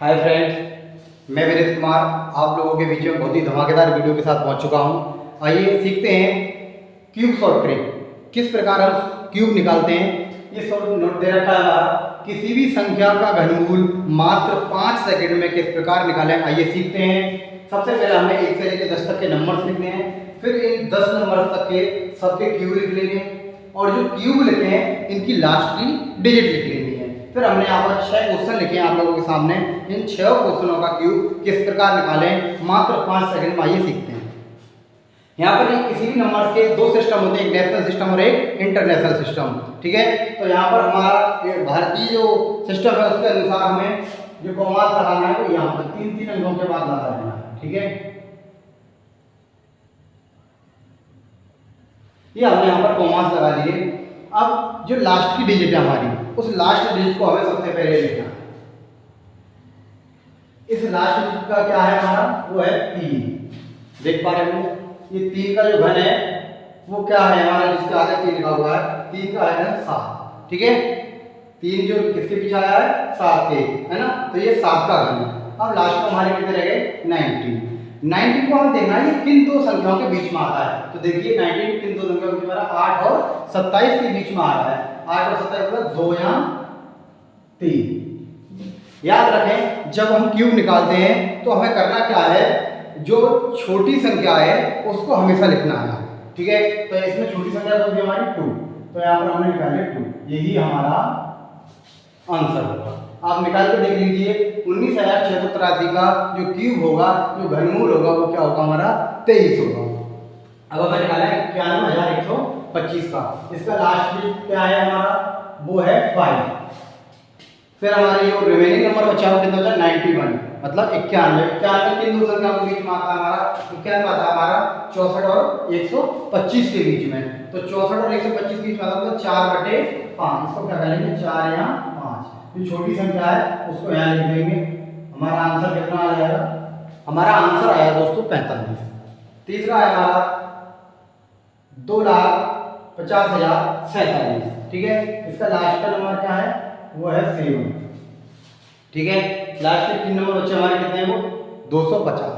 Hi friends, मैं वीरेश कुमार आप लोगों के बीच में बहुत ही धमाकेदार वीडियो के साथ पहुंच चुका हूं। आइए सीखते हैं क्यूब शॉर्ट ट्रिक। किस प्रकार हम क्यूब निकालते हैं। ये शॉर्ट नोट दे रखा है। किसी भी संख्या का घनमूल मात्र 5 सेकंड में किस प्रकार निकालें, आइए सीखते हैं। सबसे पहले हमें 1 से लेकर 10 तक के नंबर्स लिखने हैं। फिर इन 10 नंबर तक के सबके क्यूब लिख लेंगे और जो क्यूब लिखे हैं इनकी लास्ट की डिजिट लिख लेनी है। फिर हमने यहाँ पर 6 क्वेश्चन लिखे हैं आप लोगों के सामने। इन 6 क्वेश्चनों का क्यूब किस प्रकार निकालें मात्र 5 सेकंड में, आइए सीखते हैं। यहाँ पर किसी भी नंबर के दो सिस्टम होते हैं, एक नेशनल सिस्टम और एक इंटरनेशनल सिस्टम। ठीक है, तो यहाँ पर हमारा भारतीय जो सिस्टम है उसके अनुसार हमें जो कॉमास लगाना है वो यहाँ पर 3-3 अंकों के बाद लगा देना है। ठीक है, ये हमने यहाँ पर कॉमास लगा दिए। अब जो लास्ट की डिजिट है हमारी, उस लास्ट डिजिट को हमें सबसे पहले लिखना है। इस लास्ट डिजिट का क्या है हमारा, वो है 3। देख पा रहे हो ये 3 का जो घन है वो क्या है हमारा, जिसके आगे 3 लिखा हुआ है, 3 का है 7। ठीक है, 3 जो किसके पीछे आया है, 7 के, है ना, तो ये 7 का घन है। अब लास्ट में हमारे कितने रह गए, 90 को हमें देखना है ये किन दो संख्याओं के बीच में आता है। तो देखिए 90 किन दो संख्याओं के बीच में आ रहा है, 8 और 27 के बीच में आ रहा है। 8 और 27 मतलब 2 या 3। याद रखें जब हम क्यूब निकालते हैं तो हमें करना क्या है, जो छोटी संख्या है उसको हमेशा लिखना है। ठीक है, तो इसमें छोटी संख्या कौन सी हमारी, 2, तो यहाँ पर हमने निकाले 2, यही हमारा आंसर होगा। आप निकाल के देख लीजिए 19,683 का जो क्यूब होगा, जो घनमूल होगा वो क्या होगा हमारा, 23 होगा। अब हमें निकाला है 91,125 का, इसका लास्ट डिजिट क्या है हमारा, वो है 5। फिर हमारे जो रिमेनिंग नंबर बचा है कितना बचा, 91 मतलब 91 किन दो संख्याओं के बीच में आता है हमारा, 91 आता है हमारा 64 और 125 के बीच में। तो 64 और 125 के बीच में आता है 4/5। इसको क्या करेंगे, 4 या 5। जो छोटी संख्या है उसको यहाँ लिख देंगे। हमारा आंसर कितना आ जाएगा, हमारा आंसर आया दोस्तों 45। तीसरा है हमारा 2,50,47। ठीक है, इसका लास्ट का नंबर क्या है, वो है 7। ठीक है, लास्ट के 3 नंबर बच्चे हमारे कितने हैं, वो 250।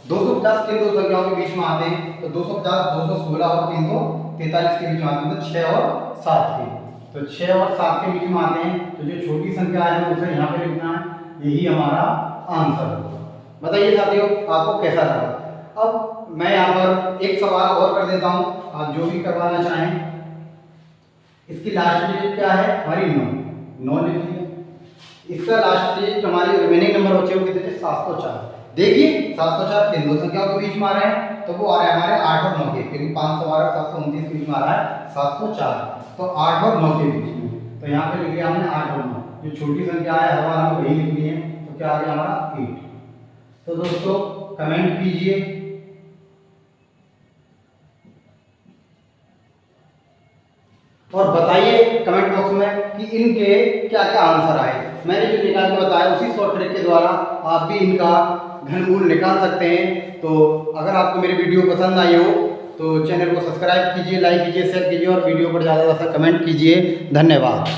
250 किन दो संख्याओं के बीच में आते हैं, तो 250 216 और 343 के बीच में आते हैं, तो 6 और 7 के, तो 6 और 7 के बीच में आते हैं। तो जो छोटी संख्या है उसे यहाँ पे लिखना है, यही हमारा आंसर होगा। बताइए साथियों आपको कैसा लगा। अब मैं यहाँ पर एक सवाल और कर देता हूँ, आप जो भी करवाना चाहें। इसकी लास्ट डिजिट क्या है हमारी, 9 लिख लिया। इसका लास्ट डिजिट हमारी रिमेनिंग नंबर बचे हुए कितने थे, 704। देखिए 704 किन दो संख्याओं के बीच में आ रहे हैं, तो वो आ रहा है हमारे 8 और 9 के, क्योंकि 512 729 के बीच में आ रहा है 704, तो 8 और 9 के बीच में। तो यहाँ पे लिख लिया हमने 8 और 9। जो छोटी संख्या है हर बार हमें वही लिखनी है, तो क्या आ गया हमारा 8। तो दोस्तों कमेंट कीजिए और बताइए कमेंट बॉक्स में कि इनके क्या क्या आंसर आए। मैंने जो निकाल के बताया उसी शॉर्ट ट्रिक के द्वारा आप भी इनका घनमूल निकाल सकते हैं। तो अगर आपको मेरी वीडियो पसंद आई हो तो चैनल को सब्सक्राइब कीजिए, लाइक कीजिए, शेयर कीजिए और वीडियो पर ज़्यादा से ज़्यादा कमेंट कीजिए। धन्यवाद।